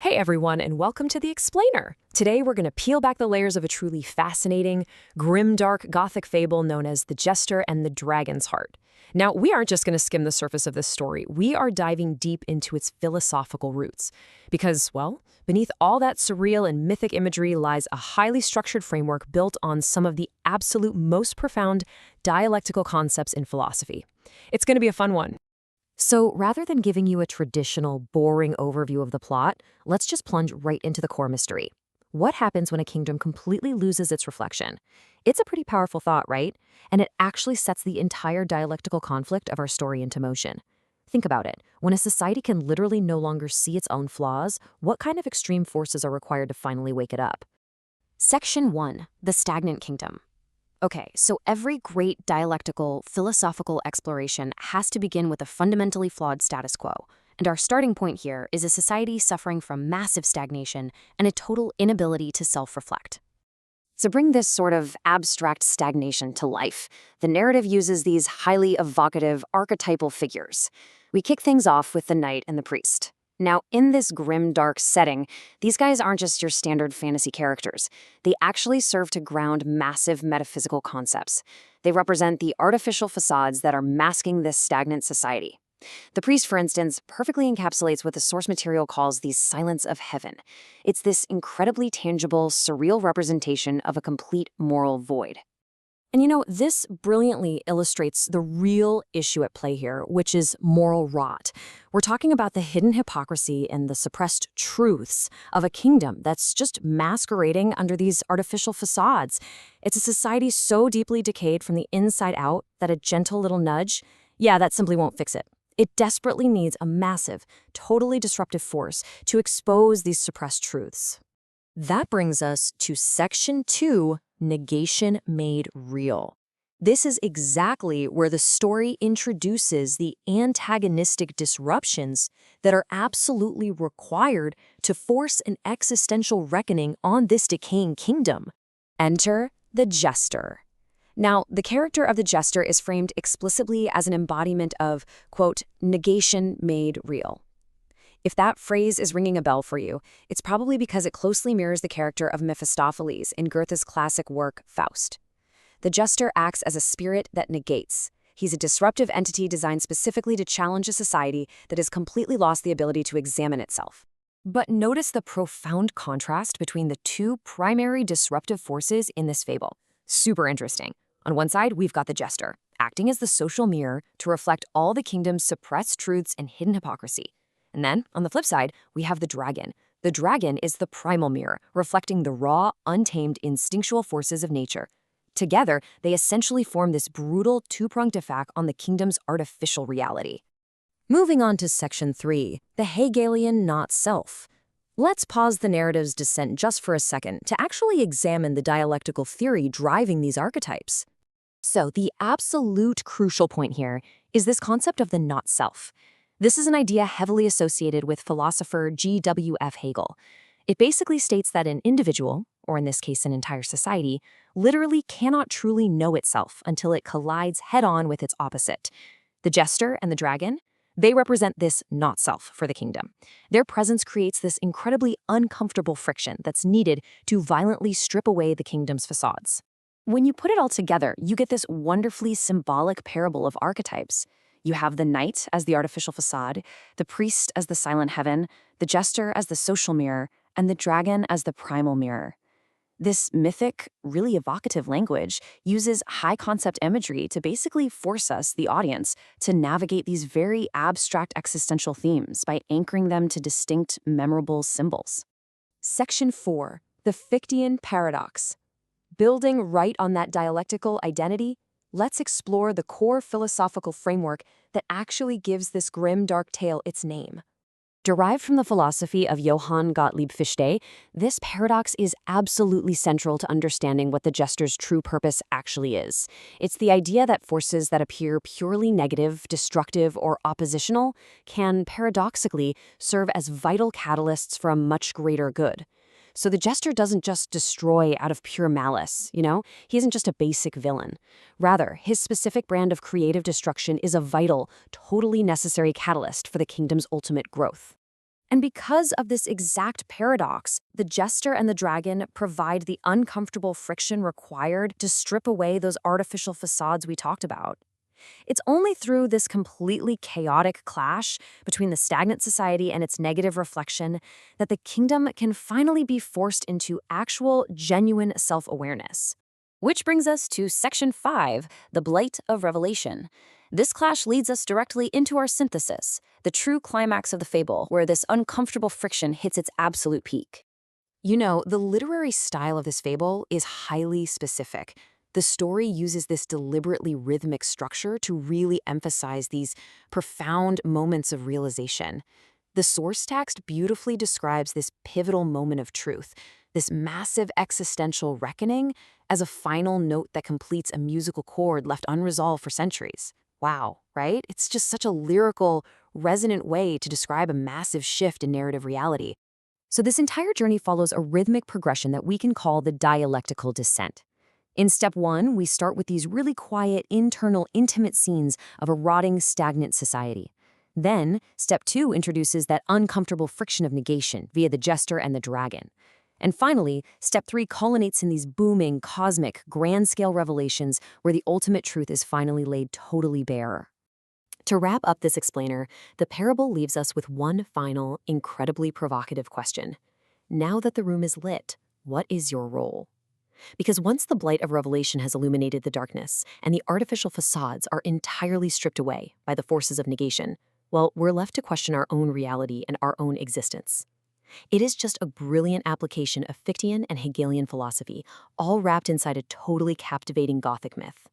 Hey everyone, and welcome to The Explainer. Today we're going to peel back the layers of a truly fascinating, grim-dark Gothic fable known as The Jester and the Dragon's Heart. Now, we aren't just going to skim the surface of this story. We are diving deep into its philosophical roots. Because, well, beneath all that surreal and mythic imagery lies a highly structured framework built on some of the absolute most profound dialectical concepts in philosophy. It's going to be a fun one. So rather than giving you a traditional, boring overview of the plot, let's just plunge right into the core mystery. What happens when a kingdom completely loses its reflection? It's a pretty powerful thought, right? And it actually sets the entire dialectical conflict of our story into motion. Think about it. When a society can literally no longer see its own flaws, what kind of extreme forces are required to finally wake it up? Section 1. The Stagnant Kingdom. Okay, so every great dialectical, philosophical exploration has to begin with a fundamentally flawed status quo. And our starting point here is a society suffering from massive stagnation and a total inability to self-reflect. To bring this sort of abstract stagnation to life, the narrative uses these highly evocative, archetypal figures. We kick things off with the knight and the priest. Now, in this grim, dark setting, these guys aren't just your standard fantasy characters. They actually serve to ground massive metaphysical concepts. They represent the artificial facades that are masking this stagnant society. The priest, for instance, perfectly encapsulates what the source material calls the silence of heaven. It's this incredibly tangible, surreal representation of a complete moral void. And this brilliantly illustrates the real issue at play here, which is moral rot. We're talking about the hidden hypocrisy and the suppressed truths of a kingdom that's just masquerading under these artificial facades. It's a society so deeply decayed from the inside out that a gentle little nudge, that simply won't fix it. It desperately needs a massive, totally disruptive force to expose these suppressed truths. That brings us to Section 2, Negation Made Real. This is exactly where the story introduces the antagonistic disruptions that are absolutely required to force an existential reckoning on this decaying kingdom. Enter the Jester. Now, the character of the Jester is framed explicitly as an embodiment of, quote, negation made real. If that phrase is ringing a bell for you, it's probably because it closely mirrors the character of Mephistopheles in Goethe's classic work, Faust. The Jester acts as a spirit that negates. He's a disruptive entity designed specifically to challenge a society that has completely lost the ability to examine itself. But notice the profound contrast between the two primary disruptive forces in this fable. Super interesting. On one side, we've got the Jester, acting as the social mirror to reflect all the kingdom's suppressed truths and hidden hypocrisy. And then, on the flip side, we have the dragon. The dragon is the primal mirror, reflecting the raw, untamed, instinctual forces of nature. Together, they essentially form this brutal, two-pronged attack on the kingdom's artificial reality. Moving on to Section 3, the Hegelian not-self. Let's pause the narrative's descent just for a second to actually examine the dialectical theory driving these archetypes. So, the absolute crucial point here is this concept of the not-self. This is an idea heavily associated with philosopher G.W.F. Hegel. It basically states that an individual, or in this case an entire society, literally cannot truly know itself until it collides head-on with its opposite. The Jester and the Dragon, they represent this not-self for the kingdom. Their presence creates this incredibly uncomfortable friction that's needed to violently strip away the kingdom's facades. When you put it all together, you get this wonderfully symbolic parable of archetypes. You have the knight as the artificial facade, the priest as the silent heaven, the jester as the social mirror, and the dragon as the primal mirror. This mythic, really evocative language uses high-concept imagery to basically force us, the audience, to navigate these very abstract existential themes by anchoring them to distinct, memorable symbols. Section 4. The Fichtean Paradox. Building right on that dialectical identity, let's explore the core philosophical framework that actually gives this grim, dark tale its name. Derived from the philosophy of Johann Gottlieb Fichte, this paradox is absolutely central to understanding what the jester's true purpose actually is. It's the idea that forces that appear purely negative, destructive, or oppositional can, paradoxically, serve as vital catalysts for a much greater good. So the jester doesn't just destroy out of pure malice, He isn't just a basic villain. Rather, his specific brand of creative destruction is a vital, totally necessary catalyst for the kingdom's ultimate growth. And because of this exact paradox, the jester and the dragon provide the uncomfortable friction required to strip away those artificial facades we talked about. It's only through this completely chaotic clash between the stagnant society and its negative reflection that the kingdom can finally be forced into actual, genuine self-awareness. Which brings us to Section 5, the Blight of Revelation. This clash leads us directly into our synthesis, the true climax of the fable, where this uncomfortable friction hits its absolute peak. You know, the literary style of this fable is highly specific. The story uses this deliberately rhythmic structure to really emphasize these profound moments of realization. The source text beautifully describes this pivotal moment of truth, this massive existential reckoning, as a final note that completes a musical chord left unresolved for centuries. Wow, right? It's just such a lyrical, resonant way to describe a massive shift in narrative reality. So this entire journey follows a rhythmic progression that we can call the dialectical descent. In step 1, we start with these really quiet, internal, intimate scenes of a rotting, stagnant society. Then, step 2 introduces that uncomfortable friction of negation via the jester and the dragon. And finally, step 3 culminates in these booming, cosmic, grand-scale revelations where the ultimate truth is finally laid totally bare. To wrap up this explainer, the parable leaves us with one final, incredibly provocative question. Now that the room is lit, what is your role? Because once the blight of revelation has illuminated the darkness and the artificial facades are entirely stripped away by the forces of negation, well, we're left to question our own reality and our own existence. It is just a brilliant application of Fichtean and Hegelian philosophy, all wrapped inside a totally captivating Gothic myth.